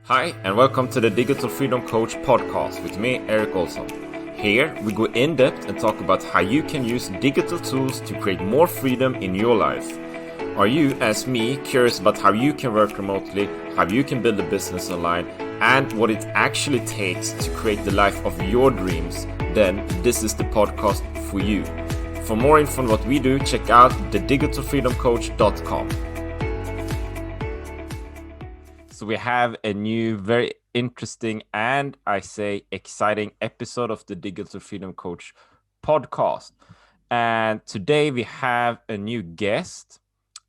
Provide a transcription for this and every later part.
Hi, and welcome to the Digital Freedom Coach podcast with me, Erik Olsson. Here, we go in depth and talk about how you can use digital tools to create more freedom in your life. Are you, as me, curious about how you can work remotely, how you can build a business online, and what it actually takes to create the life of your dreams? Then this is the podcast for you. For more info on what we do, check out thedigitalfreedomcoach.com. So we have a new, very interesting and I say exciting episode of the Digital Freedom Coach podcast. And today we have a new guest.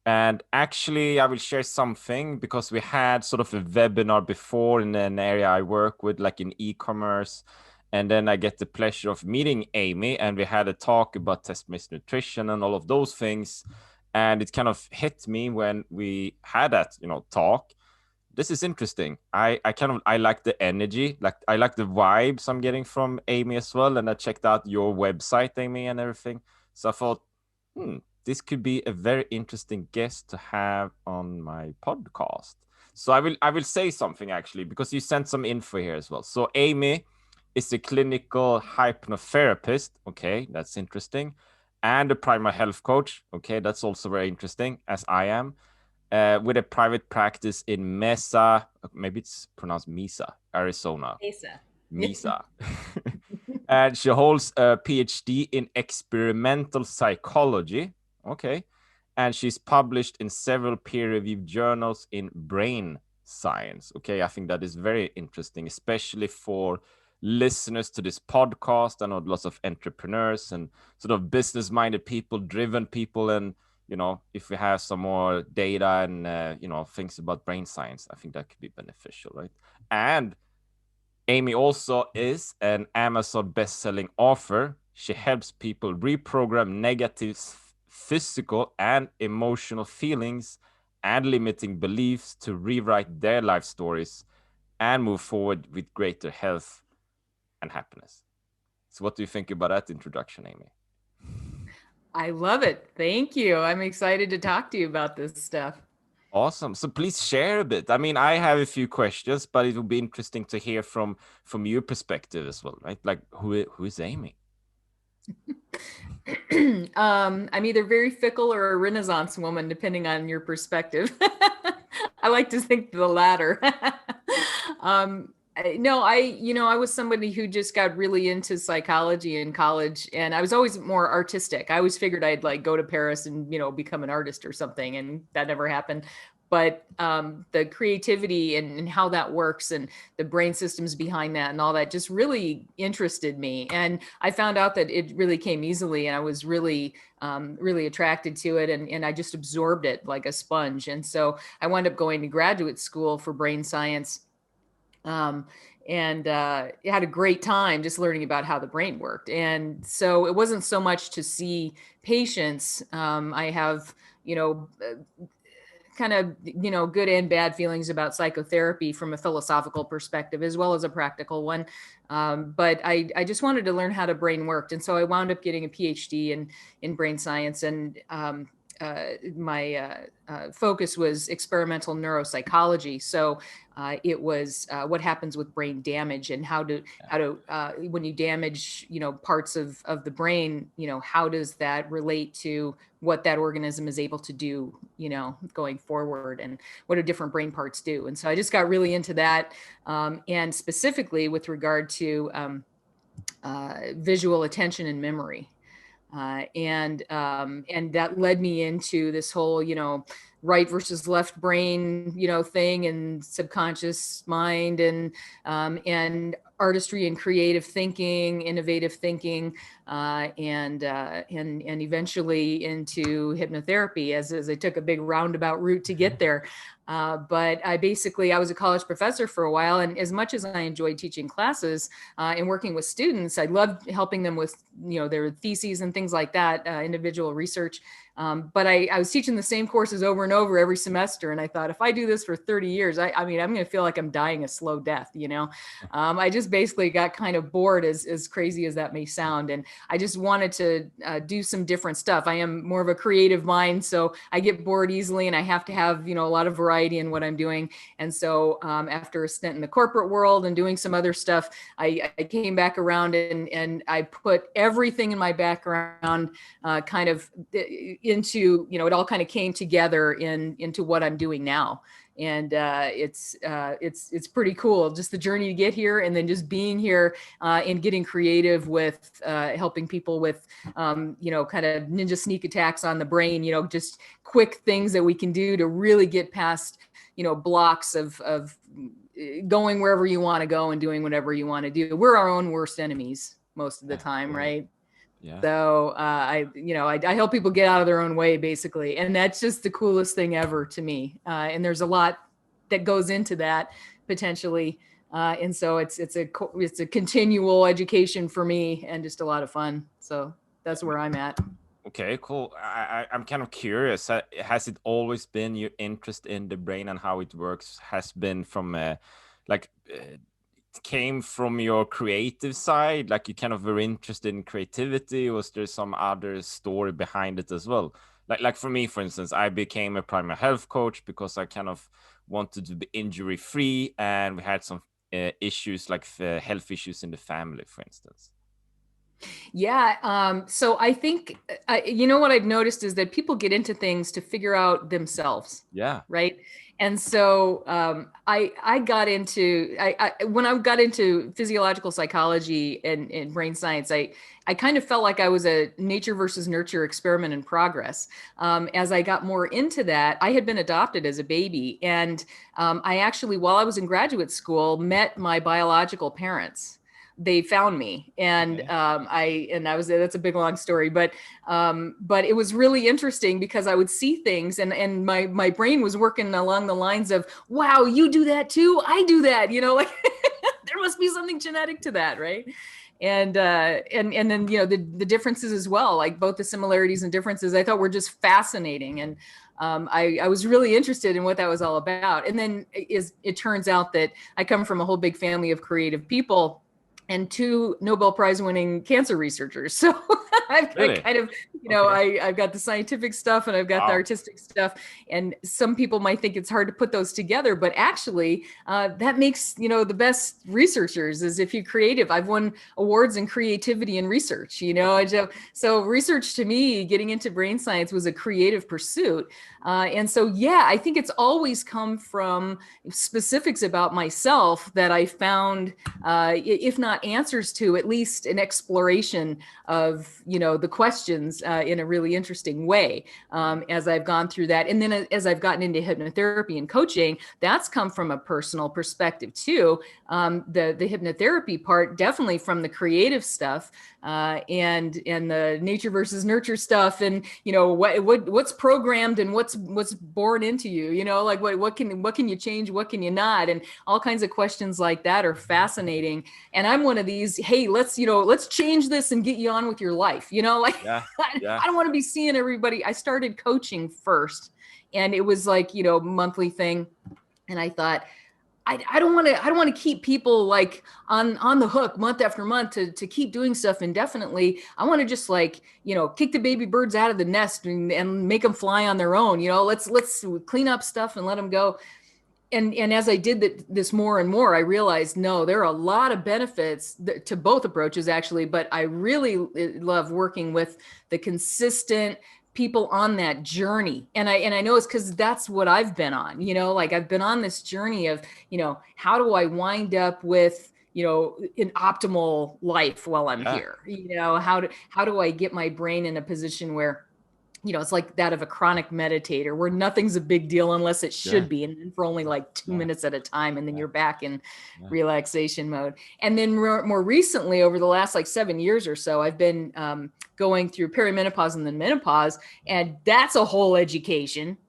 And actually, I will share something because we had sort of a webinar before in an area I work with, like in e-commerce. And then I get the pleasure of meeting Amy, and we had a talk about test-based nutrition and all of those things. And it kind of hit me when we had that, talk. This is interesting. I like the energy, like I like the vibes I'm getting from Amy as well. And I checked out your website, Amy, and everything. So I thought, this could be a very interesting guest to have on my podcast. So I will say something actually, because you sent some info here as well. So Amy is a clinical hypnotherapist. Okay, that's interesting. And a primary health coach. Okay, that's also very interesting, as I am. With a private practice in Mesa, maybe it's pronounced Mesa, Arizona. Mesa. And she holds a PhD in experimental psychology. Okay. And she's published in several peer-reviewed journals in brain science. Okay. I think that is very interesting, especially for listeners to this podcast. I know lots of entrepreneurs and sort of business-minded people, driven people, and if we have some more data and, things about brain science, I think that could be beneficial, right? And Amy also is an Amazon best-selling author. She helps people reprogram negative physical and emotional feelings and limiting beliefs to rewrite their life stories and move forward with greater health and happiness. So what do you think about that introduction, Amy? I love it. Thank you. I'm excited to talk to you about this stuff. Awesome. So please share a bit. I mean, I have a few questions, but it will be interesting to hear from your perspective as well, right? Like who is Amy? I'm either very fickle or a Renaissance woman, depending on your perspective. I like to think the latter. No, I was somebody who just got really into psychology in college, and I was always more artistic. I always figured I'd like go to Paris and, become an artist or something, and that never happened. But the creativity and how that works and the brain systems behind that and all that just really interested me. And I found out that it really came easily, and I was really really attracted to it, and I just absorbed it like a sponge. And so I wound up going to graduate school for brain science. And had a great time just learning about how the brain worked. And so it wasn't so much to see patients. I have, kind of, good and bad feelings about psychotherapy from a philosophical perspective, as well as a practical one. But I just wanted to learn how the brain worked. And so I wound up getting a PhD in brain science. And my focus was experimental neuropsychology. So it was what happens with brain damage and how to when you damage parts of the brain, how does that relate to what that organism is able to do going forward, and what do different brain parts do. And so I just got really into that, and specifically with regard to visual attention and memory. And that led me into this whole, right versus left brain, thing, and subconscious mind, and artistry and creative thinking, innovative thinking, and eventually into hypnotherapy as I took a big roundabout route to get there. But I was a college professor for a while. And as much as I enjoyed teaching classes and working with students, I loved helping them with, their theses and things like that, individual research. But I was teaching the same courses over and over every semester. And I thought, if I do this for 30 years, I mean, I'm going to feel like I'm dying a slow death, I just basically got kind of bored, as crazy as that may sound. And I just wanted to do some different stuff. I am more of a creative mind, so I get bored easily, and I have to have, a lot of variety variety in what I'm doing. And so after a stint in the corporate world and doing some other stuff, I came back around and I put everything in my background kind of into, it all kind of came together into what I'm doing now. And it's pretty cool, just the journey to get here, and then just being here and getting creative with helping people with kind of ninja sneak attacks on the brain, just quick things that we can do to really get past blocks of going wherever you want to go and doing whatever you want to do. We're our own worst enemies most of the time, right? Yeah. So I help people get out of their own way, basically. And that's just the coolest thing ever to me. And there's a lot that goes into that potentially. And so it's a continual education for me and just a lot of fun. So that's where I'm at. Okay, cool. I'm kind of curious. Has it always been your interest in the brain and how it works has been from came from your creative side, like you kind of were interested in creativity? Was there some other story behind it as well? Like for me, for instance, I became a primary health coach because I kind of wanted to be injury free, and we had some issues like health issues in the family, for instance. Yeah. So I think, what I've noticed is that people get into things to figure out themselves. Yeah. Right. And so I got into, when I got into physiological psychology and brain science, I kind of felt like I was a nature versus nurture experiment in progress. As I got more into that, I had been adopted as a baby. And I actually, while I was in graduate school, met my biological parents. They found me, and okay. That's a big long story, but it was really interesting because I would see things, and my brain was working along the lines of, wow, you do that too, I do that, like there must be something genetic to that, right? And then the differences as well, like both the similarities and differences, I thought were just fascinating. And I was really interested in what that was all about. And then it turns out that I come from a whole big family of creative people and 2 Nobel Prize winning cancer researchers. So I've Really? kind of, I've got the scientific stuff and I've got the artistic stuff. And some people might think it's hard to put those together, but actually that makes, the best researchers is if you're creative. I've won awards in creativity and research, so research to me, getting into brain science was a creative pursuit. And so, I think it's always come from specifics about myself that I found, if not answers to, at least an exploration of, the questions in a really interesting way as I've gone through that. And then as I've gotten into hypnotherapy and coaching, that's come from a personal perspective too. The hypnotherapy part, definitely from the creative stuff and the nature versus nurture stuff, and what's programmed and what's born into you, like what can you change, what can you not, and all kinds of questions like that are fascinating. And I'm one of these, hey, let's change this and get you on with your life, I don't want to be seeing everybody. I started coaching first, and it was like monthly thing, and I thought, I don't want to keep people like on the hook month after month to keep doing stuff indefinitely. I want to just kick the baby birds out of the nest and make them fly on their own. Let's clean up stuff and let them go. And as I did this more and more, I realized, no, there are a lot of benefits to both approaches actually, but I really love working with the consistent people on that journey. And I know it's because that's what I've been on, I've been on this journey of, how do I wind up with, an optimal life while I'm here? How do I get my brain in a position where, it's like that of a chronic meditator where nothing's a big deal unless it should be. And for only like 2 minutes at a time. And then you're back in relaxation mode. And then more recently, over the last 7 years or so, I've been going through perimenopause and then menopause. And that's a whole education,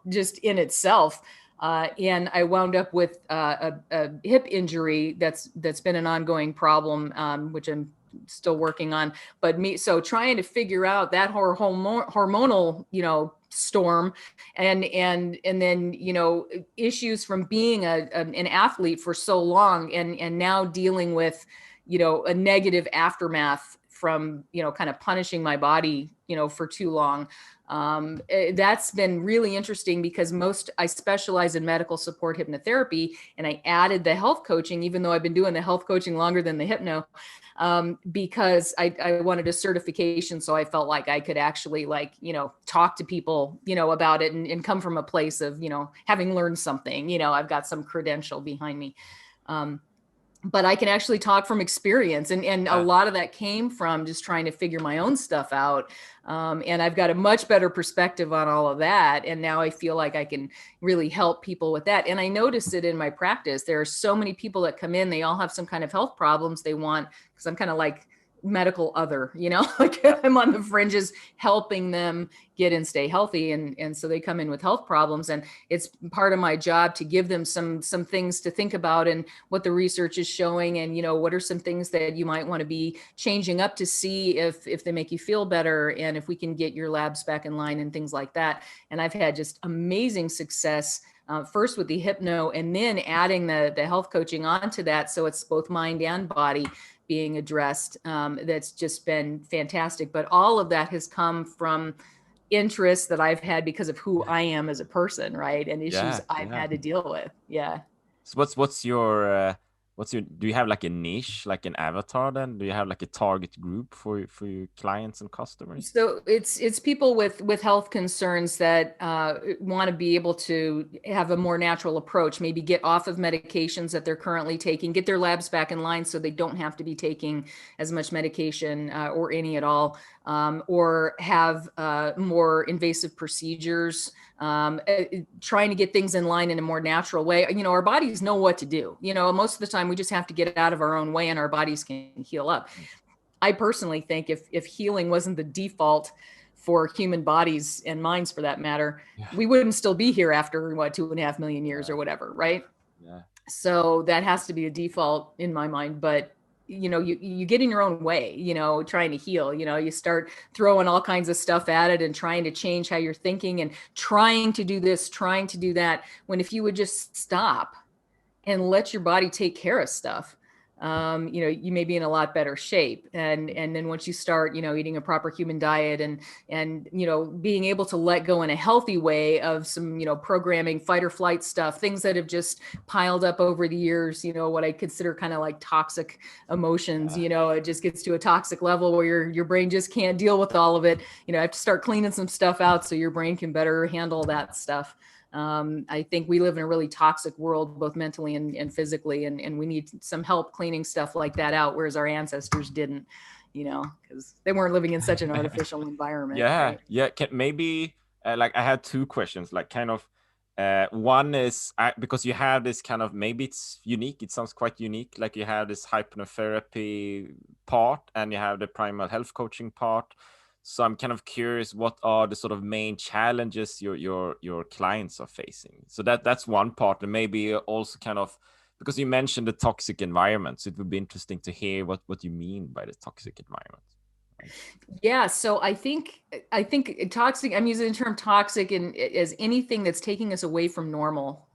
just in itself. And I wound up with a hip injury that's been an ongoing problem, which I'm still working on, so trying to figure out that hormonal, storm and then, issues from being an athlete for so long and now dealing with, a negative aftermath from, kind of punishing my body, for too long. That's been really interesting because I specialize in medical support hypnotherapy, and I added the health coaching, even though I've been doing the health coaching longer than the hypno, because I wanted a certification. So I felt like I could actually talk to people, about it and come from a place of, having learned something, I've got some credential behind me. But I can actually talk from experience. And a lot of that came from just trying to figure my own stuff out. And I've got a much better perspective on all of that. And now I feel like I can really help people with that. And I notice it in my practice. There are so many people that come in, they all have some kind of health problems they want, because I'm kind of like medical other, like I'm on the fringes helping them get and stay healthy. And so they come in with health problems, and it's part of my job to give them some things to think about and what the research is showing. And, what are some things that you might want to be changing up to see if they make you feel better, and if we can get your labs back in line and things like that. And I've had just amazing success, first with the hypno, and then adding the health coaching onto that. So it's both mind and body being addressed. That's just been fantastic. But all of that has come from interests that I've had because of who I am as a person, right? And issues I've had to deal with. Yeah. So what's your do you have like a niche, like an avatar then? Do you have like a target group for your clients and customers? So it's people with health concerns that want to be able to have a more natural approach, maybe get off of medications that they're currently taking, get their labs back in line so they don't have to be taking as much medication or any at all, or have more invasive procedures, trying to get things in line in a more natural way. Our bodies know what to do. Most of the time we just have to get out of our own way and our bodies can heal up. I personally think if healing wasn't the default for human bodies and minds, for that matter, we wouldn't still be here after 2.5 million years or whatever, right? Yeah. So that has to be a default in my mind. But you get in your own way, trying to heal. You start throwing all kinds of stuff at it and trying to change how you're thinking and trying to do this, trying to do that. When if you would just stop and let your body take care of stuff, you may be in a lot better shape. And then once you start, eating a proper human diet and being able to let go in a healthy way of some, programming, fight or flight stuff, things that have just piled up over the years, what I consider kind of like toxic emotions, it just gets to a toxic level where your brain just can't deal with all of it. I have to start cleaning some stuff out so your brain can better handle that stuff. I think we live in a really toxic world, both mentally and physically, and we need some help cleaning stuff like that out, whereas our ancestors didn't, because they weren't living in such an artificial environment. Right? Yeah. Maybe like I had two questions, like kind of one is because you have this kind of, maybe it's unique, it sounds quite unique, like you have this hypnotherapy part and you have the primal health coaching part. So I'm kind of curious, what are the sort of main challenges your clients are facing? So that's one part, and maybe also kind of, because you mentioned the toxic environment, so it would be interesting to hear what you mean by the toxic environment. Yeah, so I think toxic, I'm using the term toxic as anything that's taking us away from normal.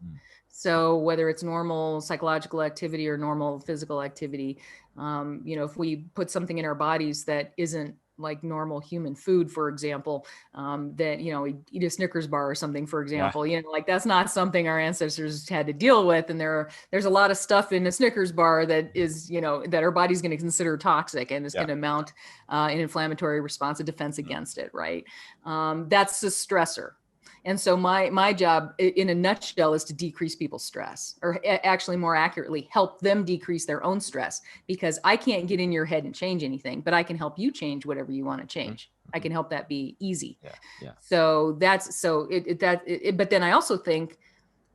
So whether it's normal psychological activity or normal physical activity, if we put something in our bodies that isn't like normal human food, for example, that, we eat a Snickers bar or something, for example, like that's not something our ancestors had to deal with. And there's a lot of stuff in a Snickers bar that is, that our body's going to consider toxic, and it's going to mount an inflammatory response, a defense against it. Right. That's a stressor. And so my job in a nutshell is to decrease people's stress, or actually more accurately, help them decrease their own stress, because I can't get in your head and change anything, but I can help you change whatever you want to change. I can help that be easy. So but then I also think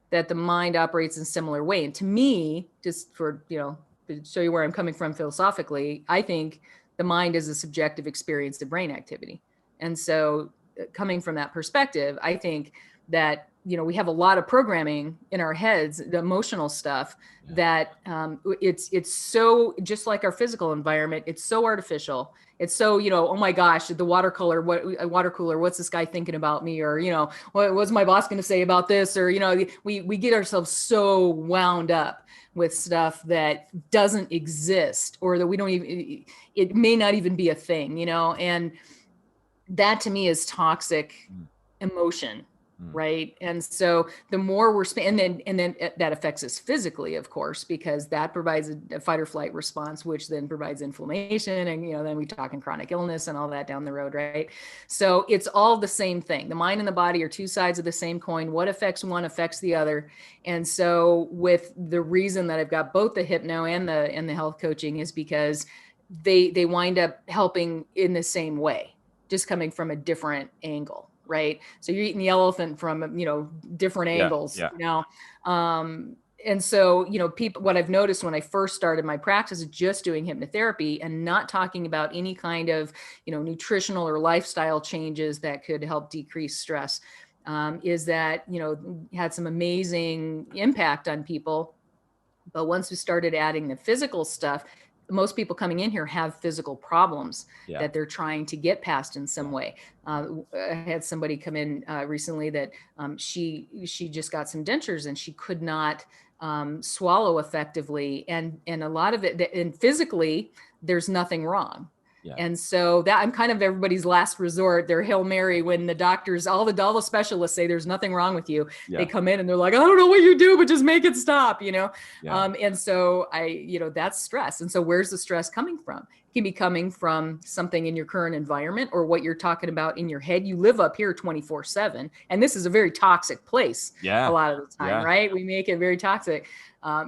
that the mind operates in a similar way. And to me, just for, to show you where I'm coming from philosophically, I think the mind is a subjective experience of brain activity. And so coming from that perspective, I think that, we have a lot of programming in our heads, the emotional stuff, that it's so, just like our physical environment, it's so artificial. It's so, oh my gosh, the water cooler, what's this guy thinking about me? Or, what's my boss going to say about this? Or, we get ourselves so wound up with stuff that doesn't exist, or that we don't even, it may not even be a thing, and that to me is toxic Mm. emotion, Mm. right? And so the more we're and then that affects us physically, of course, because that provides a fight or flight response, which then provides inflammation, and then we talk in chronic illness and all that down the road, right? So it's all the same thing. The mind and the body are two sides of the same coin. What affects one affects the other. And so with the reason that I've got both the hypno and the health coaching is because they wind up helping in the same way, just coming from a different angle, right? So you're eating the elephant from different Yeah. angles, Yeah. and so people, what I've noticed when I first started my practice is just doing hypnotherapy and not talking about any kind of nutritional or lifestyle changes that could help decrease stress, is that had some amazing impact on people. But once we started adding the physical stuff, most people coming in here have physical problems Yeah. that they're trying to get past in some Yeah. way. I had somebody come in recently that she just got some dentures and she could not swallow effectively, and a lot of it, and physically there's nothing wrong. Yeah. And so that I'm kind of everybody's last resort. They're Hail Mary when the doctors, all the specialists say there's nothing wrong with you. Yeah. They come in and they're like, I don't know what you do, but just make it stop, Yeah. And so that's stress. And so where's the stress coming from? It can be coming from something in your current environment or what you're talking about in your head. You live up here 24/7, and this is a very toxic place. Yeah. A lot of the time, Yeah. right? We make it very toxic,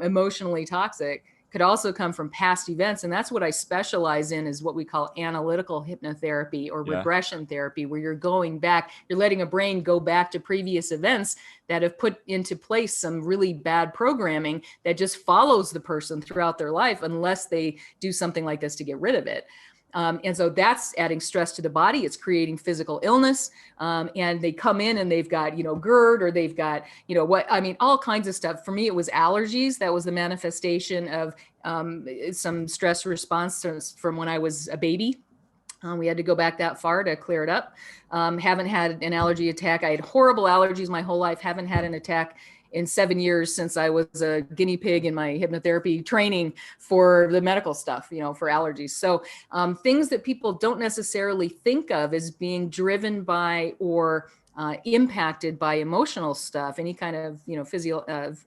emotionally toxic. Could also come from past events, and that's what I specialize in, is what we call analytical hypnotherapy or Yeah. regression therapy, where you're going back, you're letting a brain go back to previous events that have put into place some really bad programming that just follows the person throughout their life unless they do something like this to get rid of it. And so that's adding stress to the body. It's creating physical illness. And they come in and they've got, GERD, or they've got, all kinds of stuff. For me, it was allergies. That was the manifestation of some stress response from when I was a baby. We had to go back that far to clear it up. Haven't had an allergy attack. I had horrible allergies my whole life. Haven't had an attack in 7 years since I was a guinea pig in my hypnotherapy training for the medical stuff, for allergies. So things that people don't necessarily think of as being driven by or impacted by emotional stuff, any kind of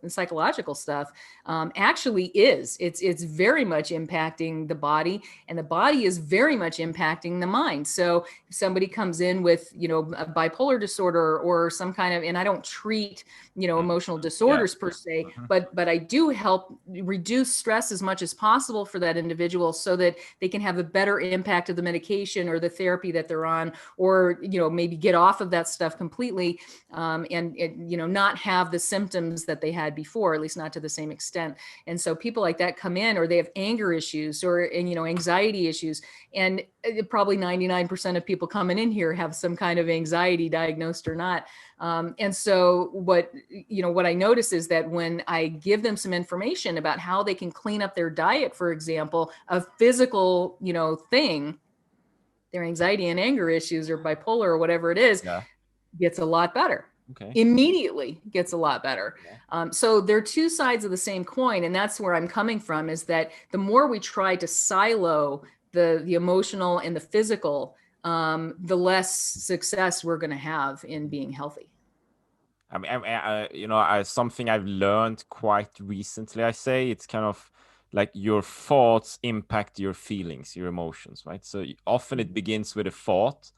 psychological stuff, actually it's very much impacting the body, and the body is very much impacting the mind. So if somebody comes in with a bipolar disorder or some kind of, and I don't treat emotional disorders per se, but I do help reduce stress as much as possible for that individual so that they can have a better impact of the medication or the therapy that they're on, or maybe get off of that stuff completely, and not have the symptoms that they had before, at least not to the same extent. And so people like that come in, or they have anger issues or anxiety issues, and probably 99% of people coming in here have some kind of anxiety, diagnosed or not. And so what I notice is that when I give them some information about how they can clean up their diet, for example, a physical thing, their anxiety and anger issues or bipolar or whatever it is, gets a lot better. Okay. Immediately gets a lot better. So they're two sides of the same coin. And that's where I'm coming from, is that the more we try to silo the emotional and the physical, the less success we're going to have in being healthy. I mean, something I've learned quite recently, I say, it's kind of like your thoughts impact your feelings, your emotions, right? So often it begins with a thought.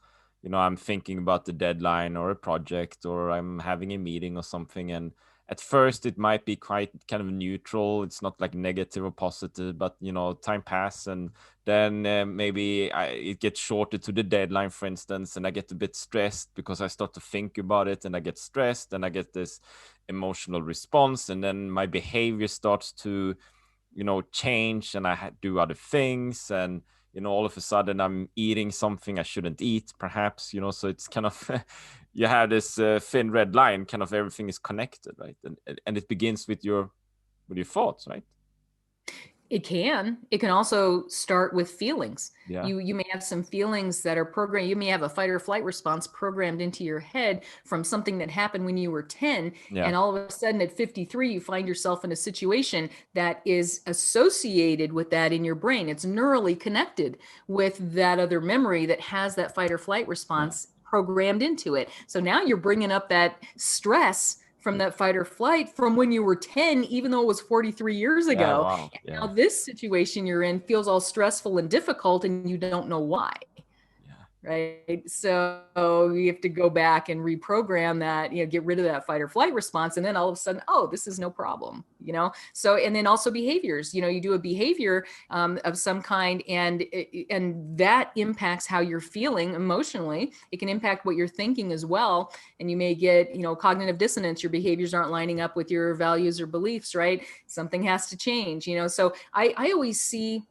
I'm thinking about the deadline or a project, or I'm having a meeting or something. And at first it might be quite kind of neutral. It's not like negative or positive, but time passes, and then maybe it gets shorter to the deadline, for instance, and I get a bit stressed because I start to think about it, and I get stressed, and I get this emotional response, and then my behavior starts to change, and I do other things, and all of a sudden I'm eating something I shouldn't eat, perhaps. So it's kind of you have this thin red line, kind of everything is connected, right? And it begins with your thoughts, right? It can. It can also start with feelings. Yeah. You may have some feelings that are programmed. You may have a fight or flight response programmed into your head from something that happened when you were 10. Yeah. And all of a sudden at 53, you find yourself in a situation that is associated with that in your brain. It's neurally connected with that other memory that has that fight or flight Yeah. response programmed into it. So now you're bringing up that stress from that fight or flight from when you were 10, even though it was 43 years Yeah. ago. Wow. And Yeah. now this situation you're in feels all stressful and difficult, and you don't know why. Yeah. Right. So you have to go back and reprogram that, get rid of that fight or flight response. And then all of a sudden, oh, this is no problem. So, and then also behaviors, you do a behavior of some kind, and that impacts how you're feeling emotionally. It can impact what you're thinking as well. And you may get, cognitive dissonance. Your behaviors aren't lining up with your values or beliefs, right? Something has to change. So I always see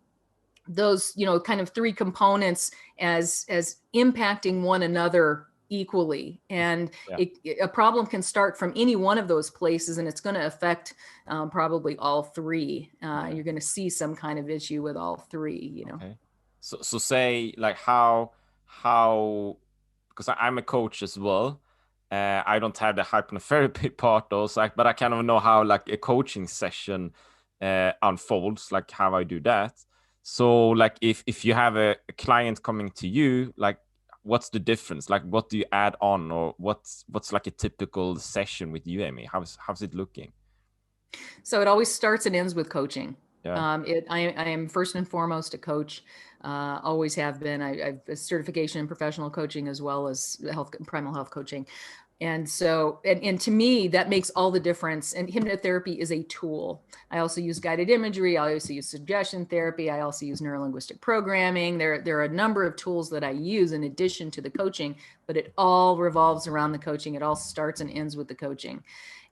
those kind of three components as impacting one another equally, and Yeah. a problem can start from any one of those places, and it's going to affect probably all three. Yeah. You're going to see some kind of issue with all three. Okay. So say like how because I'm a coach as well. I don't have the hypnotherapy part though, but I kind of know how like a coaching session unfolds, like how I do that. So like if you have a client coming to you, like what's the difference? Like what do you add on, or what's like a typical session with you, Amy? How's it looking? So it always starts and ends with coaching. Yeah. I am first and foremost a coach. Always have been. I have a certification in professional coaching as well as primal health coaching. And so, and to me, that makes all the difference. And hypnotherapy is a tool. I also use guided imagery. I also use suggestion therapy. I also use neurolinguistic programming. There are a number of tools that I use in addition to the coaching, but it all revolves around the coaching. It all starts and ends with the coaching.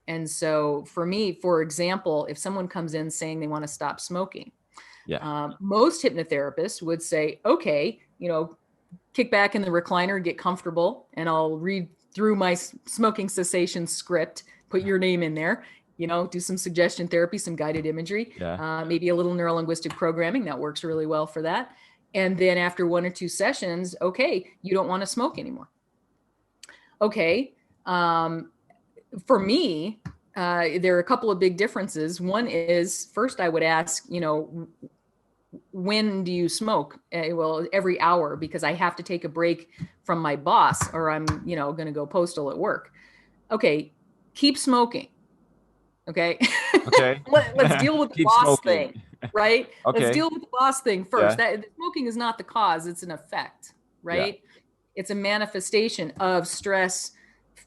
And so for me, for example, if someone comes in saying they want to stop smoking, Yeah. most hypnotherapists would say, okay, kick back in the recliner, get comfortable, and I'll read through my smoking cessation script, put your name in there, do some suggestion therapy, some guided imagery, Yeah. maybe a little neurolinguistic programming that works really well for that. And then after one or two sessions, okay, you don't want to smoke anymore. Okay. For me, there are a couple of big differences. One is, first I would ask, when do you smoke? Well, every hour, because I have to take a break from my boss, or I'm, going to go postal at work. Okay, keep smoking. Okay. Okay. Let's deal with the Keep boss smoking. thing, right? Let's Okay. deal with the boss thing first. Yeah. That smoking is not the cause, it's an effect, Yeah. right? It's a manifestation of stress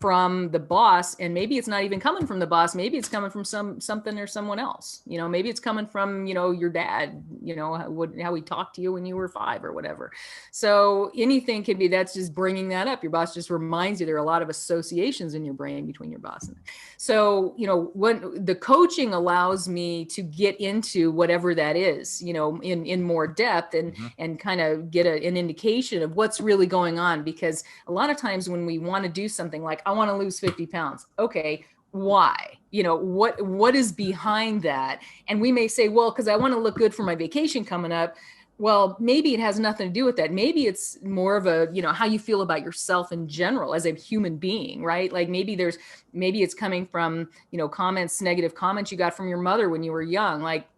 from the boss, and maybe it's not even coming from the boss. Maybe it's coming from something or someone else. Maybe it's coming from your dad, how he talked to you when you were 5 or whatever. So anything can be, that's just bringing that up. Your boss just reminds you there are a lot of associations in your brain between your boss and so when the coaching allows me to get into whatever that is, in more depth, and kind of get an indication of what's really going on. Because a lot of times when we want to do something like, I want to lose 50 pounds. Okay, why? What is behind that? And we may say, well, because I want to look good for my vacation coming up. Well, maybe it has nothing to do with that. Maybe it's more of a, how you feel about yourself in general as a human being, right? Like maybe it's coming from, negative comments you got from your mother when you were young. Like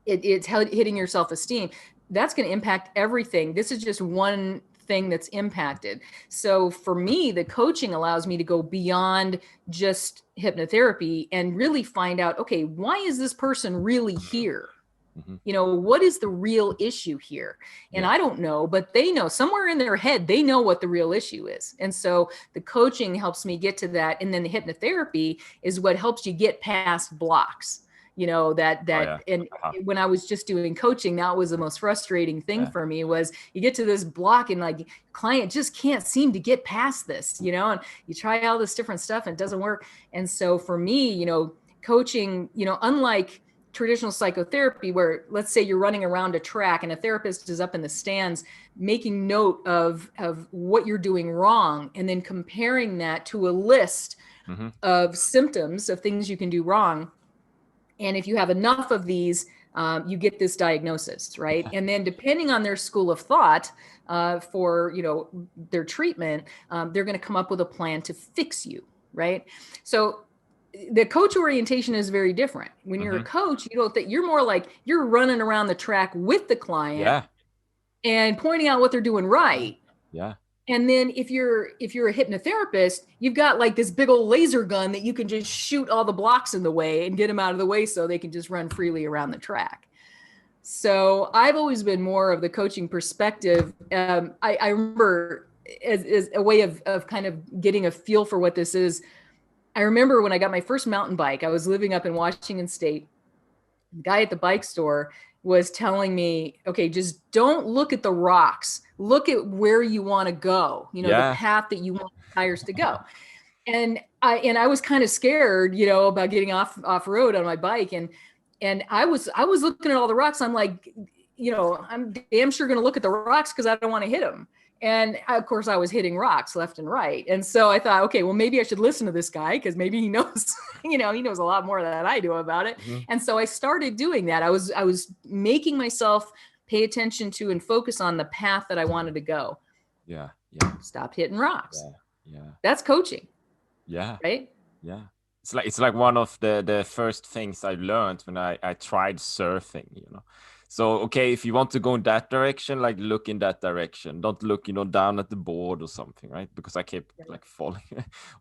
it's hitting your self-esteem. That's going to impact everything. This is just one thing that's impacted. So for me, the coaching allows me to go beyond just hypnotherapy and really find out, okay, why is this person really here? What is the real issue here? And Yeah. I don't know, but they know somewhere in their head, they know what the real issue is. And so the coaching helps me get to that. And then the hypnotherapy is what helps you get past blocks. Oh, yeah. And Uh-huh. when I was just doing coaching, that was the most frustrating thing Yeah. for me, was you get to this block and like client just can't seem to get past this, and you try all this different stuff and it doesn't work. And so for me, coaching, unlike traditional psychotherapy, where let's say you're running around a track and a therapist is up in the stands making note of what you're doing wrong, and then comparing that to a list of symptoms of things you can do wrong. And if you have enough of these, you get this diagnosis, right? And then depending on their school of thought, for, their treatment, they're going to come up with a plan to fix you, right? So the coach orientation is very different. When you're a coach, you don't think, you're more like you're running around the track with the client and pointing out what they're doing right. Yeah. And then if you're a hypnotherapist, you've got like this big old laser gun that you can just shoot all the blocks in the way and get them out of the way so they can just run freely around the track. So I've always been more of the coaching perspective. I remember as a way of kind of getting a feel for what this is. I remember when I got my first mountain bike, I was living up in Washington State. The guy at the bike store was telling me, okay, just don't look at the rocks. Look at where you want to go, the path that you want the tires to go. And I was kind of scared, about getting off road on my bike. And I was looking at all the rocks. I'm like, I'm damn sure going to look at the rocks because I don't want to hit them. And of course I was hitting rocks left and right. And so I thought, okay, well, maybe I should listen to this guy because maybe he knows, he knows a lot more than I do about it. And so I started doing that. I was making myself pay attention to and focus on the path that I wanted to go. Yeah. Stop hitting rocks. Yeah. That's coaching. Yeah. Right. Yeah. It's like one of the first things I learned when I tried surfing, So, okay, if you want to go in that direction, like look in that direction. Don't look, down at the board or something, right? Because I kept like falling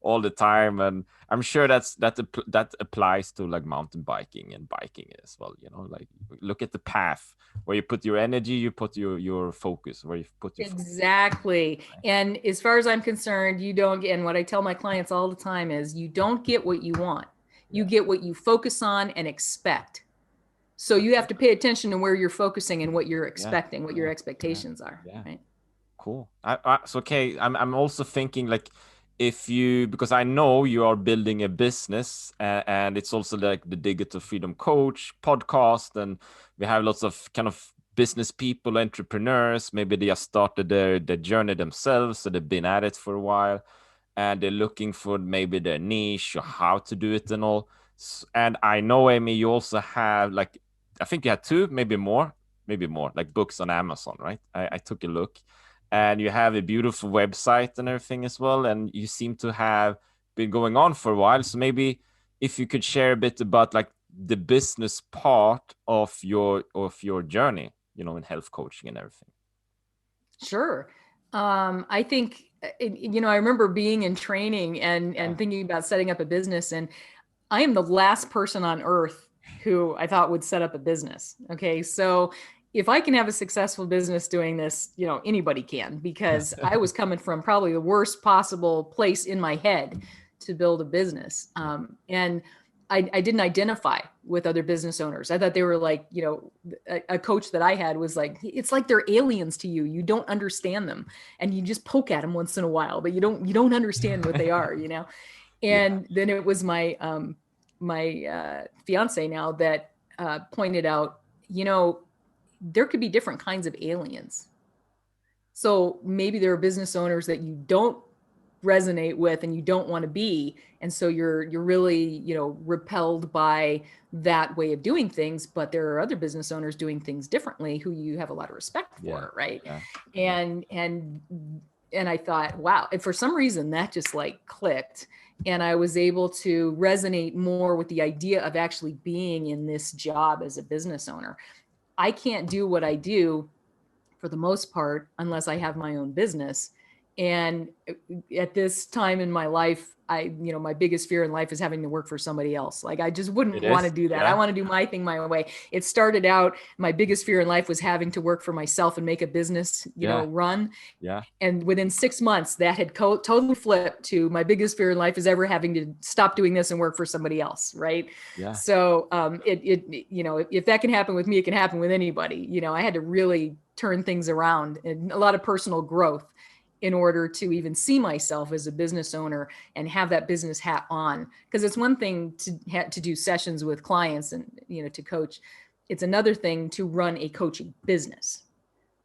all the time. And I'm sure that applies to like mountain biking and biking as well, like look at the path where you put your energy, you put your focus, where you put your exactly. Focus. And as far as I'm concerned, you don't get, and what I tell my clients all the time is you don't get what you want. You get what you focus on and expect. So you have to pay attention to where you're focusing and what you're expecting, what your expectations are. Right? Cool. So, okay. I'm also thinking like because I know you are building a business and it's also like the Digital Freedom Coach podcast, and we have lots of kind of business people, entrepreneurs, maybe they just started their journey themselves. So they've been at it for a while and they're looking for maybe their niche or how to do it and all. And I know, Amy, you also have like, I think you had two, maybe more, like books on Amazon, right? I took a look, and you have a beautiful website and everything as well. And you seem to have been going on for a while. So maybe if you could share a bit about like the business part of your journey, in health coaching and everything. Sure. I think, I remember being in training and thinking about setting up a business, and I am the last person on earth who I thought would set up a business. Okay. So if I can have a successful business doing this, anybody can, because I was coming from probably the worst possible place in my head to build a business. And I didn't identify with other business owners. I thought they were like, a coach that I had was like, it's like they're aliens to you. You don't understand them, and you just poke at them once in a while, but you don't understand what they are, And then it was my fiance now that pointed out, there could be different kinds of aliens. So maybe there are business owners that you don't resonate with and you don't want to be, and so you're really repelled by that way of doing things. But there are other business owners doing things differently who you have a lot of respect for, right? And I thought, wow. And for some reason that just like clicked, and I was able to resonate more with the idea of actually being in this job as a business owner. I can't do what I do for the most part unless I have my own business. And at this time in my life, my biggest fear in life is having to work for somebody else. Like I just wouldn't want to do that. I want to do my thing my way. It started out, my biggest fear in life was having to work for myself and make a business, run. And within 6 months that had totally flipped to my biggest fear in life is ever having to stop doing this and work for somebody else. Right. So if that can happen with me, it can happen with anybody. I had to really turn things around, and a lot of personal growth in order to even see myself as a business owner and have that business hat on. Because it's one thing to do sessions with clients and, to coach. It's another thing to run a coaching business.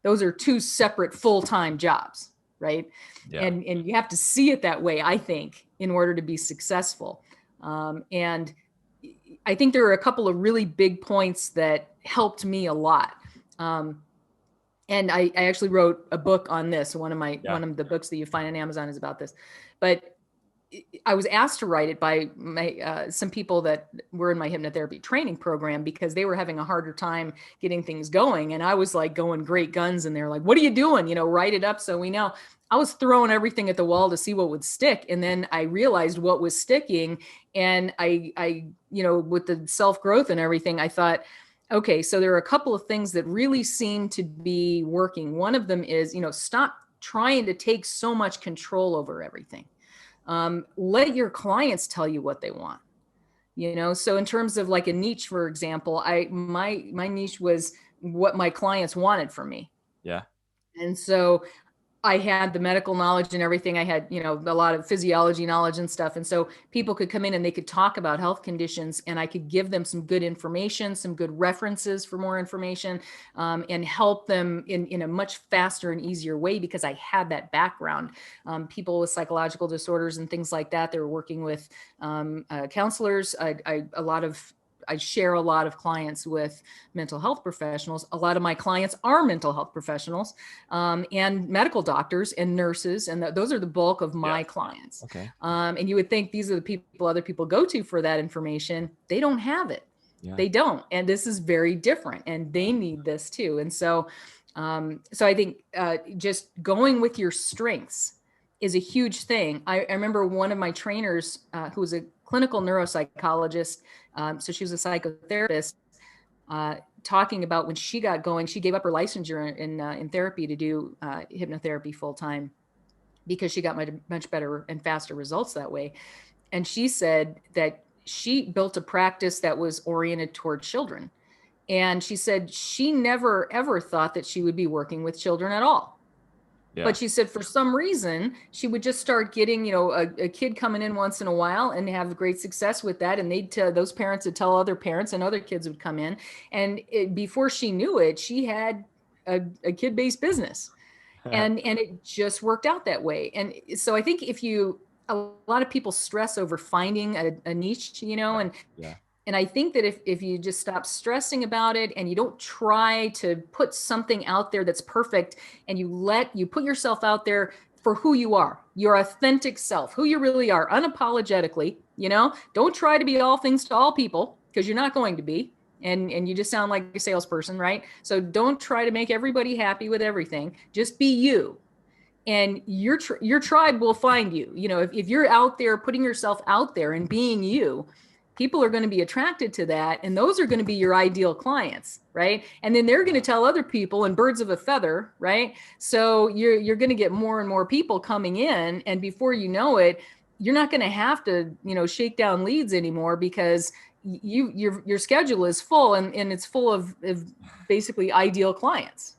Those are two separate full-time jobs, right? And you have to see it that way, I think, in order to be successful. And I think there are a couple of really big points that helped me a lot. And I actually wrote a book on this. One of the books that you find on Amazon is about this. But I was asked to write it by some people that were in my hypnotherapy training program, because they were having a harder time getting things going. And I was like going great guns, and they're like, "What are you doing? Write it up so we know." I was throwing everything at the wall to see what would stick. And then I realized what was sticking. And with the self-growth and everything, I thought, okay, so there are a couple of things that really seem to be working. One of them is, stop trying to take so much control over everything. Let your clients tell you what they want. So in terms of like a niche, for example, my niche was what my clients wanted from me. Yeah. And so I had the medical knowledge and everything. I had, a lot of physiology knowledge and stuff. And so people could come in and they could talk about health conditions, and I could give them some good information, some good references for more information, and help them in a much faster and easier way, because I had that background. People with psychological disorders and things like that, they were working with counselors. I share a lot of clients with mental health professionals. A lot of my clients are mental health professionals, and medical doctors and nurses. And those are the bulk of my clients. Okay. And you would think these are the people other people go to for that information. They don't have it. Yeah. They don't. And this is very different, and they need this too. And so I think just going with your strengths is a huge thing. I remember one of my trainers, who was a clinical neuropsychologist, so she was a psychotherapist, talking about when she got going, she gave up her licensure in therapy to do hypnotherapy full time, because she got much better and faster results that way. And she said that she built a practice that was oriented toward children. And she said she never, ever thought that she would be working with children at all. Yeah. But she said for some reason, she would just start getting, a kid coming in once in a while and have great success with that. And those parents would tell other parents, and other kids would come in. And before she knew it, she had a kid-based business. And it just worked out that way. And so I think a lot of people stress over finding a niche, and I think that if you just stop stressing about it, and you don't try to put something out there that's perfect, and you put yourself out there for who you are, your authentic self, who you really are, unapologetically, don't try to be all things to all people, because you're not going to be. And you just sound like a salesperson, right? So don't try to make everybody happy with everything. Just be you. And your tribe will find you. If you're out there putting yourself out there and being you, people are going to be attracted to that. And those are going to be your ideal clients, right? And then they're going to tell other people, and birds of a feather, right? So you're going to get more and more people coming in. And before you know it, you're not going to have to, shake down leads anymore, because your schedule is full, and it's full of basically ideal clients.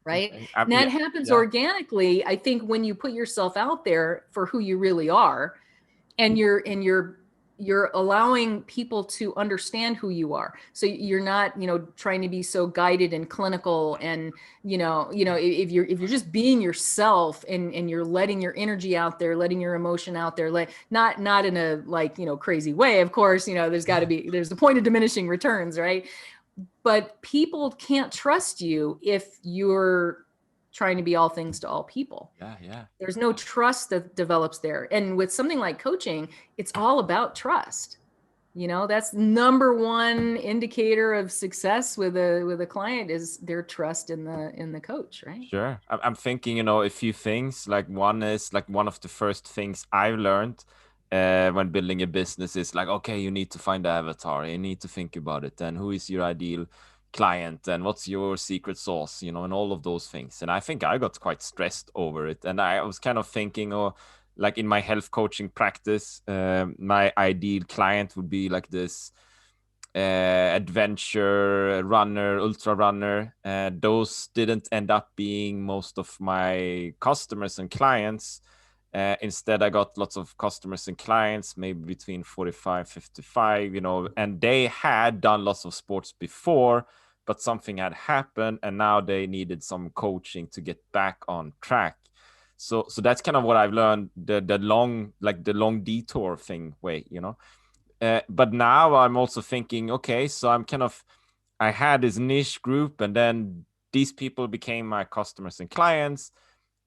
Right. Okay. And that happens organically, I think, when you put yourself out there for who you really are, and you're allowing people to understand who you are. So you're not, trying to be so guided and clinical, and, if you're just being yourself, and you're letting your energy out there, letting your emotion out there, not in a crazy way, of course, there's the point of diminishing returns, right? But people can't trust you if you're trying to be all things to all people. Yeah. There's no trust that develops there. And with something like coaching, it's all about trust. That's number one indicator of success with a client, is their trust in the coach, right? Sure. I'm thinking, a few things. Like, one is like one of the first things I've learned when building a business is like, okay, you need to find the avatar. You need to think about it. And who is your ideal client? And what's your secret sauce? And all of those things. And I think I got quite stressed over it. And I was kind of thinking, like in my health coaching practice, my ideal client would be like this adventure runner, ultra runner. Those didn't end up being most of my customers and clients. Instead, I got lots of customers and clients, maybe between 45, 55, and they had done lots of sports before, but something had happened, and now they needed some coaching to get back on track. So that's kind of what I've learned, the long detour thing way, But now I'm also thinking, okay, so I had this niche group, and then these people became my customers and clients.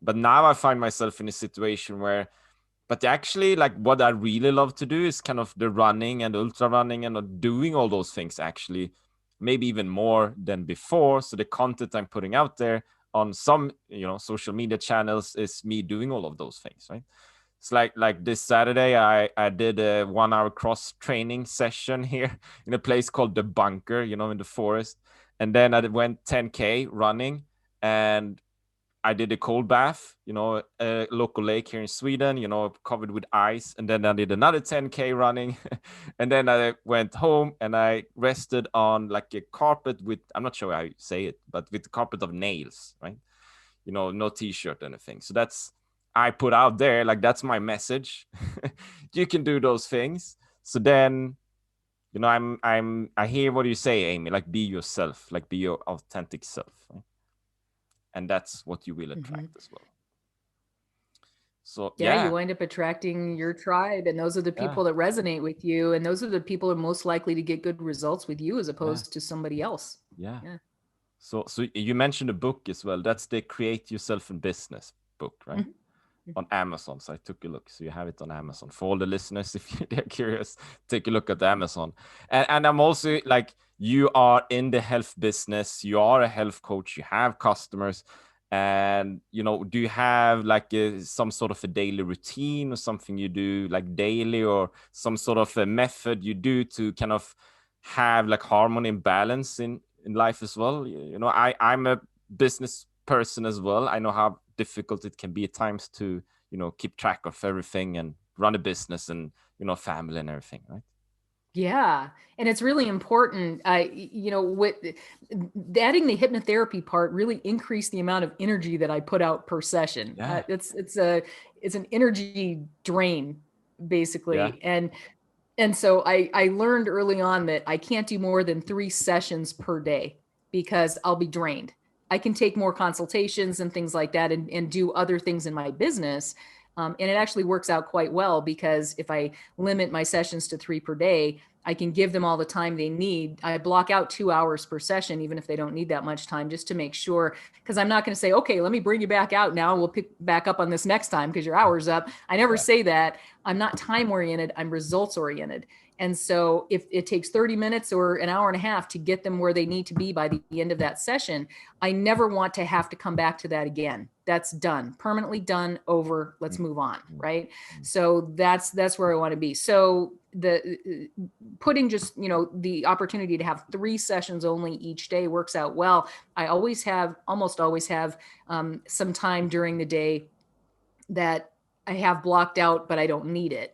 But now I find myself in a situation where, but actually, like, what I really love to do is kind of the running and ultra running and doing all those things, actually, maybe even more than before. So the content I'm putting out there on some, social media channels is me doing all of those things, right? It's like this Saturday, I did a 1 hour cross training session here in a place called the Bunker, in the forest. And then I went 10K running, and I did a cold bath, a local lake here in Sweden, covered with ice. And then I did another 10K running. And then I went home and I rested on like a carpet with, I'm not sure how you say it, but with the carpet of nails, right? No t-shirt or anything. So I put out there, like, that's my message. You can do those things. So then, I hear what you say, Amy, like, be yourself, like, be your authentic self. Right? And that's what you will attract as well. So Yeah, you yeah, wind up attracting your tribe, and those are the people that resonate with you, and those are the people who are most likely to get good results with you as opposed to somebody else. Yeah. So you mentioned a book as well. That's the Create Yourself in Business book, right? On Amazon. So I took a look. So you have it on Amazon. For all the listeners, if they're curious, take a look at Amazon. And I'm also like, you are in the health business. You are a health coach. You have customers. And, do you have like some sort of a daily routine or something you do like daily, or some sort of a method you do to kind of have like harmony and balance in life as well? I'm a business person as well. I know how difficult it can be at times to, keep track of everything and run a business and, family and everything, right? Yeah. And it's really important. With adding the hypnotherapy part really increased the amount of energy that I put out per session. Yeah. It's an energy drain, basically. Yeah. And so I learned early on that I can't do more than 3 sessions per day because I'll be drained. I can take more consultations and things like that and do other things in my business. And it actually works out quite well because if I limit my sessions to 3 per day, I can give them all the time they need. I block out 2 hours per session, even if they don't need that much time, just to make sure, because I'm not going to say, okay, let me bring you back out now. We'll pick back up on this next time because your hour's up. I never say that. I'm not time oriented. I'm results oriented. And so if it takes 30 minutes or an hour and a half to get them where they need to be by the end of that session, I never want to have to come back to that again. That's done, permanently done, over, let's move on. Right. So that's where I want to be. So the putting just, the opportunity to have 3 sessions only each day works out well. I almost always have some time during the day that I have blocked out, but I don't need it.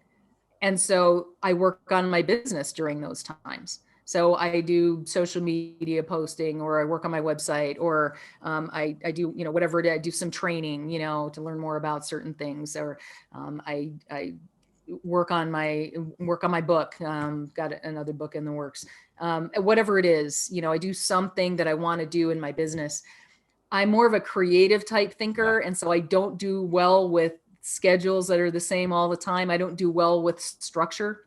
And so I work on my business during those times. So I do social media posting, or I work on my website, or I do, whatever it is, I do some training, to learn more about certain things, or I work on my book. Got another book in the works. Whatever it is, I do something that I want to do in my business. I'm more of a creative type thinker. And so I don't do well with schedules that are the same all the time. I don't do well with structure.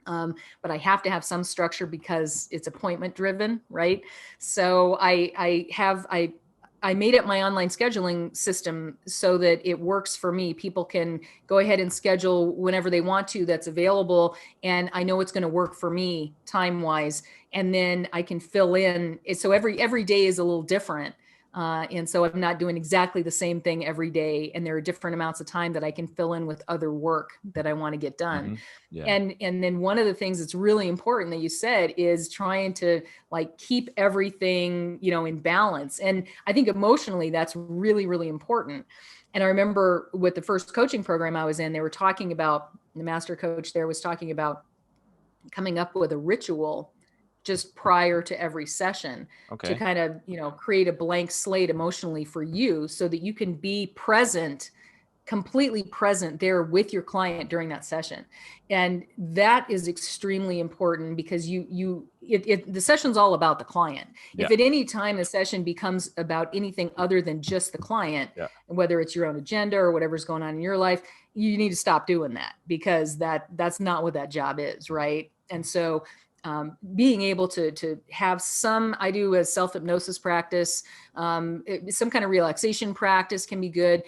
But I have to have some structure because it's appointment driven, right? So I made up my online scheduling system so that it works for me. People can go ahead and schedule whenever they want to, that's available. And I know it's going to work for me time wise. And then I can fill in. So every day is a little different. And so I'm not doing exactly the same thing every day. And there are different amounts of time that I can fill in with other work that I want to get done. And then one of the things that's really important that you said is trying to like keep everything, in balance. And I think emotionally, that's really, really important. And I remember with the first coaching program I was in, they were talking about, the master coach there was talking about coming up with a ritual just prior to every session to kind of, create a blank slate emotionally for you so that you can be present, completely present there with your client during that session. And that is extremely important because the session's all about the client. If at any time the session becomes about anything other than just the client, whether it's your own agenda or whatever's going on in your life, you need to stop doing that because that's not what that job is, right? And so being able to have some, I do a self-hypnosis practice, some kind of relaxation practice can be good.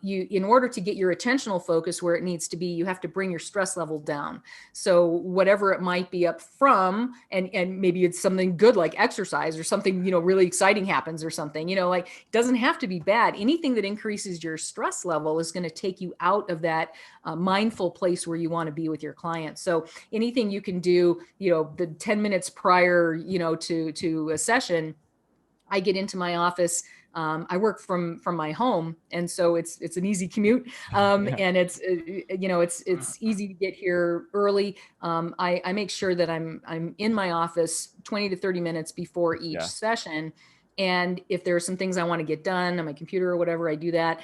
In order to get your attentional focus where it needs to be, you have to bring your stress level down. So whatever it might be up from, and maybe it's something good like exercise or something, really exciting happens or something, like it doesn't have to be bad. Anything that increases your stress level is going to take you out of that mindful place where you want to be with your client. So anything you can do, the 10 minutes prior, to a session, I get into my office. I work from my home, and so it's an easy commute, and it's easy to get here early. I make sure that I'm in my office 20 to 30 minutes before each session, and if there are some things I want to get done on my computer or whatever, I do that.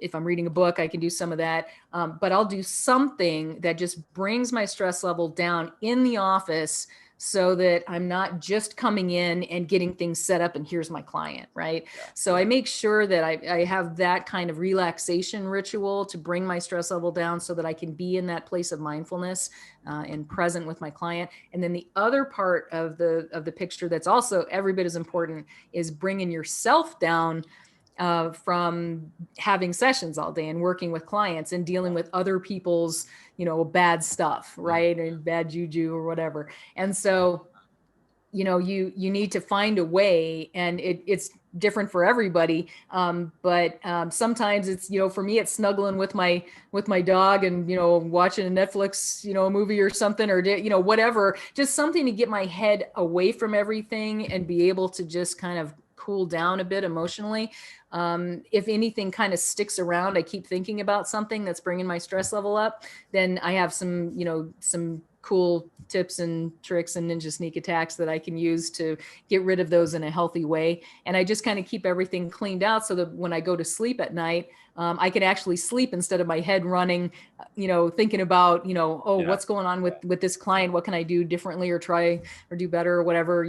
If I'm reading a book, I can do some of that. But I'll do something that just brings my stress level down in the office so that I'm not just coming in and getting things set up and here's my client, right? So I make sure that I have that kind of relaxation ritual to bring my stress level down so that I can be in that place of mindfulness and present with my client. And then the other part of the picture that's also every bit as important is bringing yourself down from having sessions all day and working with clients and dealing with other people's, bad stuff, right? And bad juju or whatever. And so, you need to find a way, and it's different for everybody. But sometimes it's, for me, it's snuggling with my dog and, watching a Netflix, movie or something, or, whatever, just something to get my head away from everything and be able to just kind of cool down a bit emotionally. If anything kind of sticks around, I keep thinking about something that's bringing my stress level up, then I have some cool tips and tricks and ninja sneak attacks that I can use to get rid of those in a healthy way. And I just kind of keep everything cleaned out so that when I go to sleep at night, I can actually sleep instead of my head running, thinking about, what's going on with this client? What can I do differently or try or do better or whatever,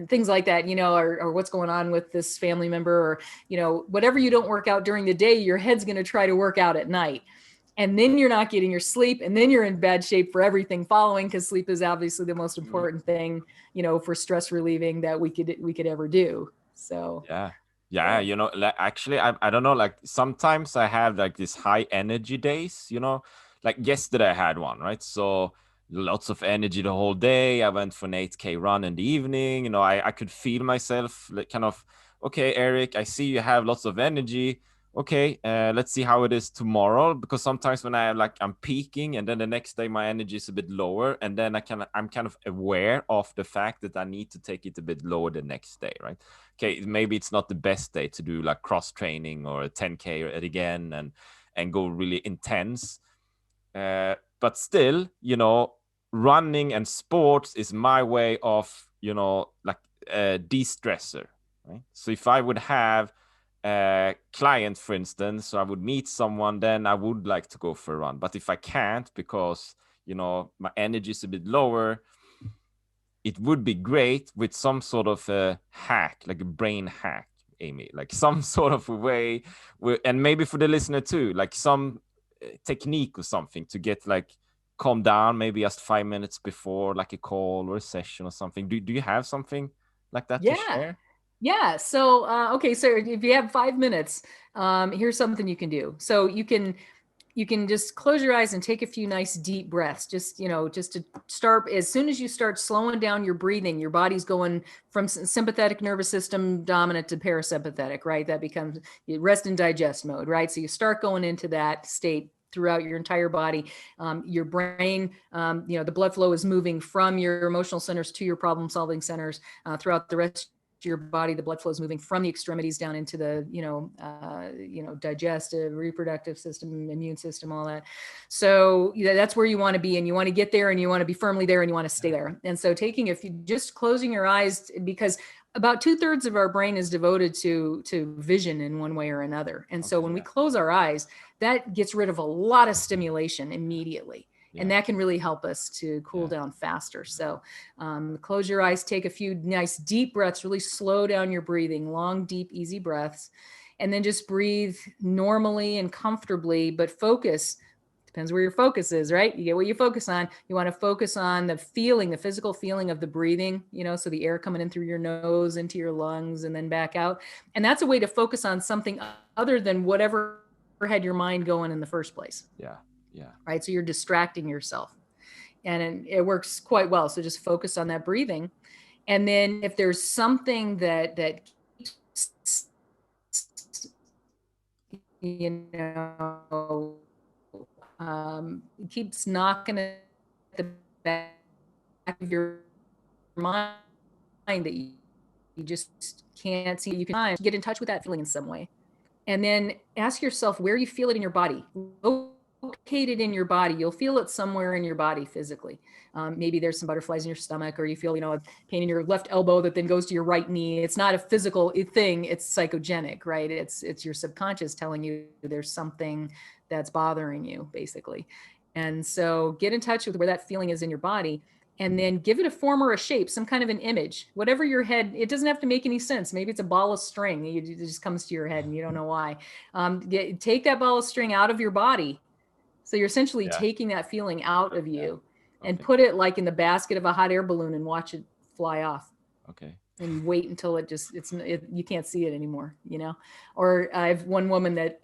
things like that, or what's going on with this family member, or, whatever you don't work out during the day, your head's going to try to work out at night. And then you're not getting your sleep, and then you're in bad shape for everything following, because sleep is obviously the most important thing, for stress relieving that we could ever do. So actually, I don't know, like sometimes I have like these high energy days, like yesterday I had one, right? So lots of energy the whole day. I went for an 8K run in the evening. I could feel myself like kind of, okay, Erik, I see you have lots of energy. Okay, let's see how it is tomorrow, because sometimes when I'm peaking and then the next day my energy is a bit lower, and then I'm kind of aware of the fact that I need to take it a bit lower the next day, right? Okay, maybe it's not the best day to do like cross training or a 10K again and go really intense, but still, running and sports is my way of, like a de-stressor, right? So if I would have client, for instance, so I would meet someone, then I would like to go for a run. But if I can't because, my energy is a bit lower, it would be great with some sort of a hack, like a brain hack, Amy, like some sort of a way, and maybe for the listener too, like some technique or something to get like calm down, maybe just 5 minutes before like a call or a session or something. Do you have something like that to yeah. share? Yeah. So, okay. So if you have 5 minutes, here's something you can do. So you can just close your eyes and take a few nice deep breaths. Just to start, as soon as you start slowing down your breathing, your body's going from sympathetic nervous system dominant to parasympathetic, right? That becomes rest and digest mode, right? So you start going into that state throughout your entire body. Your brain, the blood flow is moving from your emotional centers to your problem solving centers throughout the rest your body. The blood flow is moving from the extremities down into the digestive, reproductive system, immune system, all that. So that's where you want to be, and you want to get there, and you want to be firmly there, and you want to stay there. And so just closing your eyes, because about 2/3 of our brain is devoted to vision in one way or another. And so when we close our eyes, that gets rid of a lot of stimulation immediately. And that can really help us to cool down faster. So close your eyes, take a few nice deep breaths, really slow down your breathing, long, deep, easy breaths. And then just breathe normally and comfortably, but Depends where your focus is, right? You get what you focus on. You want to focus on the feeling, the physical feeling of the breathing, so the air coming in through your nose, into your lungs, and then back out. And that's a way to focus on something other than whatever had your mind going in the first place. Yeah. Yeah. Right. So you're distracting yourself, and it works quite well. So just focus on that breathing. And then if there's something that keeps, keeps knocking at the back of your mind that you just can't see, you can get in touch with that feeling in some way. And then ask yourself where you feel it in your body. Located in your body. You'll feel it somewhere in your body physically. Maybe there's some butterflies in your stomach, or you feel, a pain in your left elbow that then goes to your right knee. It's not a physical thing. It's psychogenic, right? It's your subconscious telling you there's something that's bothering you, basically. And so get in touch with where that feeling is in your body, and then give it a form or a shape, some kind of an image, whatever your head, it doesn't have to make any sense. Maybe it's a ball of string. It just comes to your head and you don't know why. Take that ball of string out of your body. So you're essentially taking that feeling out of you and put it like in the basket of a hot air balloon and watch it fly off. Okay. And wait until you can't see it anymore, Or I have one woman that,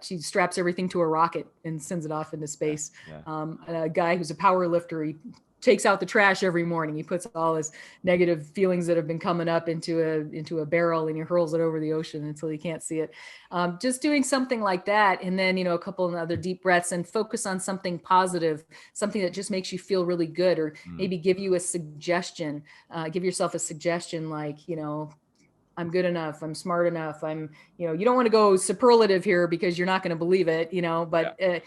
she straps everything to a rocket and sends it off into space. A guy who's a power lifter, he takes out the trash every morning. He puts all his negative feelings that have been coming up into a barrel, and he hurls it over the ocean until he can't see it. Just doing something like that. And then, a couple of other deep breaths, and focus on something positive, something that just makes you feel really good, or maybe give you a suggestion, give yourself a suggestion, like, I'm good enough. I'm smart enough. you don't want to go superlative here because you're not going to believe it, but if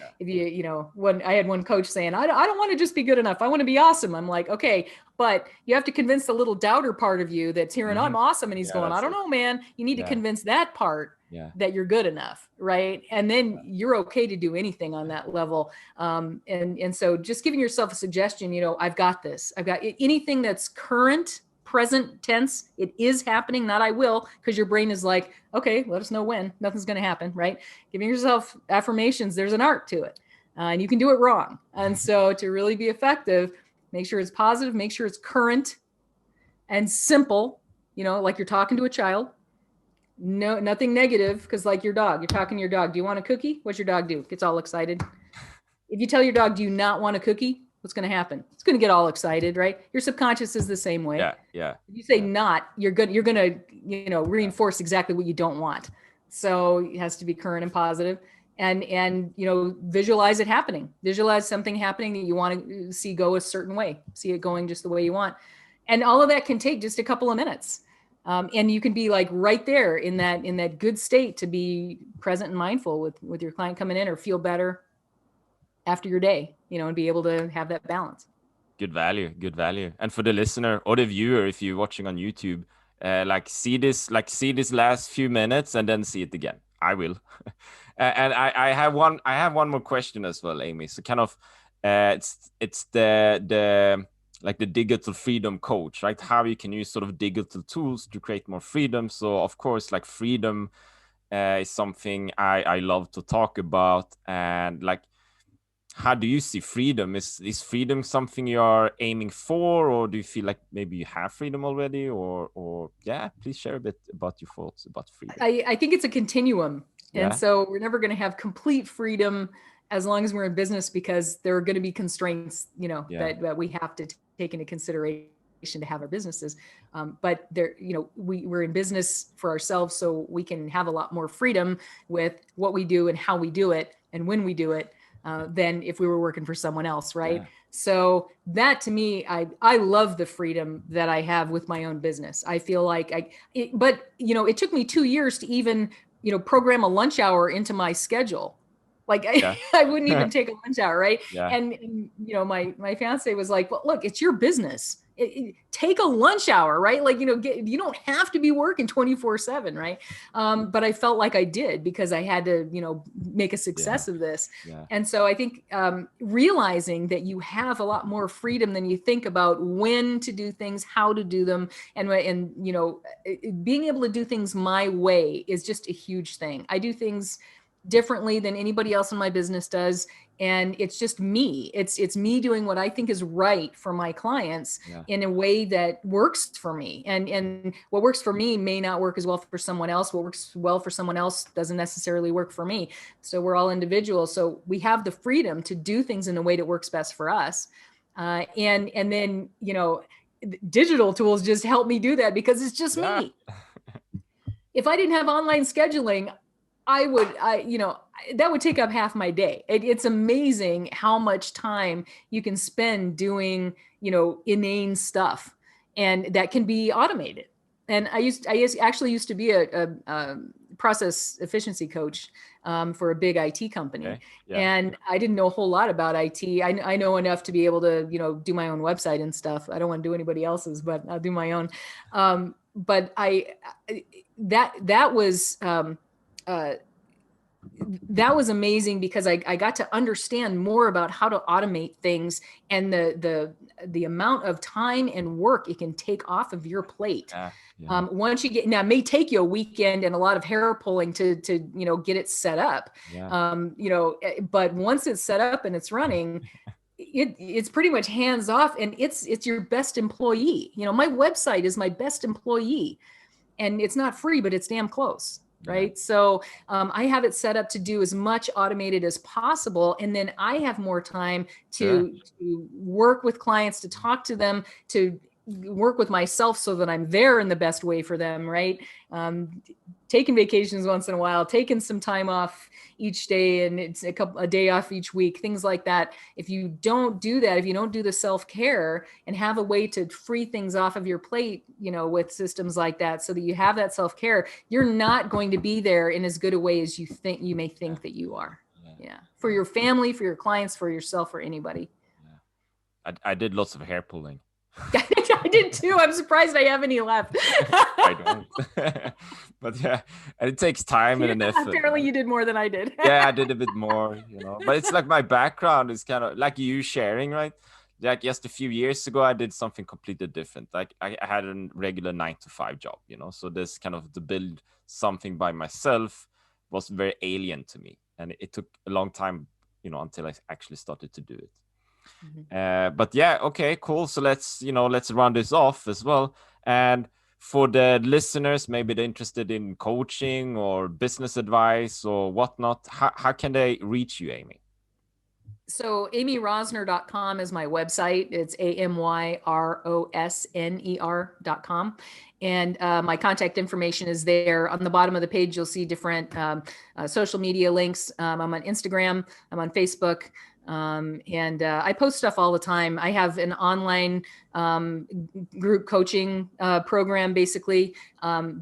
when I had one coach saying, I don't want to just be good enough. I want to be awesome. I'm like, okay, but you have to convince the little doubter part of you that's hearing, I'm awesome. And he's going, I don't know, man, you need to convince that part that you're good enough. Right. And then you're okay to do anything on that level. And so just giving yourself a suggestion, I've got this, I've got anything that's current, present tense, it is happening, not I will, because your brain is like, okay, let us know when. Nothing's going to happen, right? Giving yourself affirmations, there's an art to it, and you can do it wrong. And so to really be effective, make sure it's positive, make sure it's current and simple, like you're talking to a child. No, nothing negative, because like your dog, you're talking to your dog. Do you want a cookie? What's your dog do? Gets all excited. If you tell your dog, do you not want a cookie? What's going to happen? It's going to get all excited, right? Your subconscious is the same way. Yeah. If you say not, you're going to, reinforce exactly what you don't want. So it has to be current and positive, and visualize it happening. Visualize something happening that you want to see go a certain way. See it going just the way you want. And all of that can take just a couple of minutes. And you can be like right there in that good state to be present and mindful with your client coming in, or feel better after your day, and be able to have that balance. Good value. And for the listener or the viewer, if you're watching on YouTube, see this last few minutes and then see it again. I will. And I have one more question as well, Amy. So kind of, it's the digital freedom coach, right? How you can use sort of digital tools to create more freedom. So of course, like freedom is something I love to talk about. And like, how do you see freedom? Is freedom something you're aiming for, or do you feel like maybe you have freedom already, or please share a bit about your thoughts about freedom. I think it's a continuum. And so we're never going to have complete freedom as long as we're in business, because there are going to be constraints, that we have to take into consideration to have our businesses. But there, we're in business for ourselves, so we can have a lot more freedom with what we do and how we do it and when we do it, than if we were working for someone else. Right. So that, to me, I love the freedom that I have with my own business. I feel like it took me 2 years to even, program a lunch hour into my schedule. Like I wouldn't even take a lunch hour. Right. And my fiance was like, well, look, it's your business. Take a lunch hour, right? Like, you don't have to be working 24/7, right? But I felt like I did, because I had to, make a success of this. And so I think realizing that you have a lot more freedom than you think about when to do things, how to do them, and being able to do things my way is just a huge thing. I do things differently than anybody else in my business does. And it's just me. It's me doing what I think is right for my clients Yeah. in a way that works for me. And what works for me may not work as well for someone else. What works well for someone else doesn't necessarily work for me. So we're all individuals. So we have the freedom to do things in a way that works best for us. And then, digital tools just help me do that because it's just Yeah. me. If I didn't have online scheduling, that would take up half my day. It's amazing how much time you can spend doing, inane stuff, and that can be automated. And I actually used to be a process efficiency coach for a big IT company. Okay. Yeah. And I didn't know a whole lot about IT. I know enough to be able to, do my own website and stuff. I don't want to do anybody else's, but I'll do my own. But that was amazing because I got to understand more about how to automate things and the amount of time and work it can take off of your plate. Yeah. Once you now, it may take you a weekend and a lot of hair pulling to get it set up. Yeah. But once it's set up and it's running, it's pretty much hands off, and it's your best employee. My website is my best employee, and it's not free, but it's damn close. Right. Yeah. So I have it set up to do as much automated as possible. And then I have more time to work with clients, to talk to them, to work with myself so that I'm there in the best way for them. Right. Taking vacations once in a while, taking some time off each day, and it's a day off each week, things like that. If you don't do that, if you don't do the self-care and have a way to free things off of your plate, with systems like that, so that you have that self-care, you're not going to be there in as good a way as you may think that you are. Yeah. For your family, for your clients, for yourself, for anybody. Yeah. I did lots of hair pulling. I did too. I'm surprised I have any left. I don't. But yeah, and it takes time and an effort. Apparently you did more than I did. Yeah, I did a bit more, but it's like my background is kind of like you sharing, right? Like just a few years ago, I did something completely different. Like I had a regular 9 to 5 job, so this kind of to build something by myself was very alien to me. And it took a long time, until I actually started to do it. But yeah, okay, cool. So let's run this off as well. And for the listeners, maybe they're interested in coaching or business advice or whatnot, how can they reach you, Amy? So amyrosner.com is my website. It's AMYROSNER.com. And my contact information is there. On the bottom of the page, you'll see different social media links. I'm on Instagram. I'm on Facebook. And I post stuff all the time. I have an online group coaching program, basically,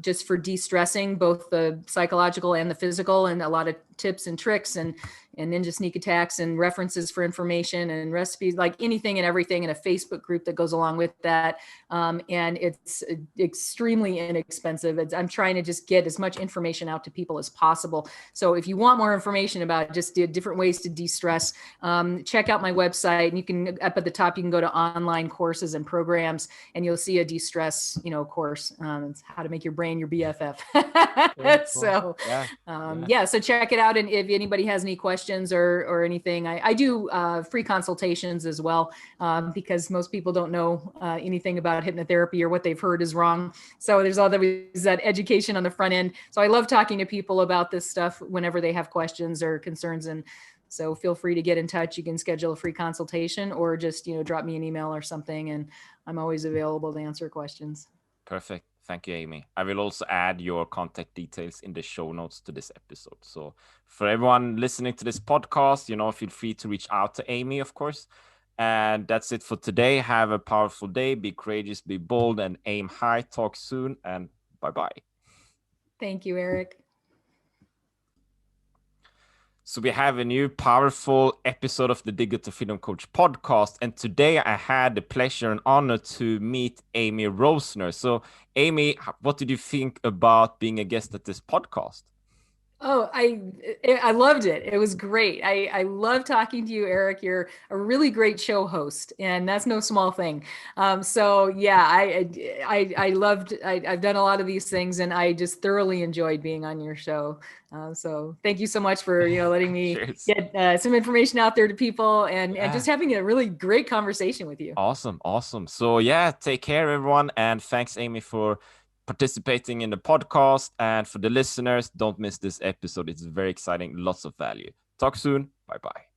just for de-stressing, both the psychological and the physical, and a lot of tips and tricks and ninja sneak attacks and references for information and recipes, like anything and everything, in a Facebook group that goes along with that. And it's extremely inexpensive. I'm trying to just get as much information out to people as possible. So if you want more information about just different ways to de-stress, check out my website. And you can, up at the top, you can go to online courses and programs, and you'll see a de-stress, course. It's how to make your brain your BFF. So, so check it out. And if anybody has any questions or anything, I do free consultations as well, because most people don't know anything about hypnotherapy, or what they've heard is wrong. So there's always that education on the front end. So I love talking to people about this stuff whenever they have questions or concerns. And so feel free to get in touch. You can schedule a free consultation, or just, drop me an email or something, and I'm always available to answer questions. Perfect. Thank you, Amy. I will also add your contact details in the show notes to this episode. So for everyone listening to this podcast, feel free to reach out to Amy, of course. And that's it for today. Have a powerful day. Be courageous, be bold, and aim high. Talk soon, and bye-bye. Thank you, Erik. So we have a new powerful episode of the Digital Freedom Coach podcast. And today I had the pleasure and honor to meet Amy Rosner. So Amy, what did you think about being a guest at this podcast? Oh, I loved it. It was great. I love talking to you, Erik. You're a really great show host, and that's no small thing. So yeah, I loved. I've done a lot of these things, and I just thoroughly enjoyed being on your show. So thank you so much for letting me Cheers. get some information out there to people, and just Yeah. having a really great conversation with you. Awesome. Awesome. So yeah, take care, everyone. And thanks, Amy, for participating in the podcast. And for the listeners, don't miss this episode. It's very exciting. Lots of value. Talk soon. Bye bye.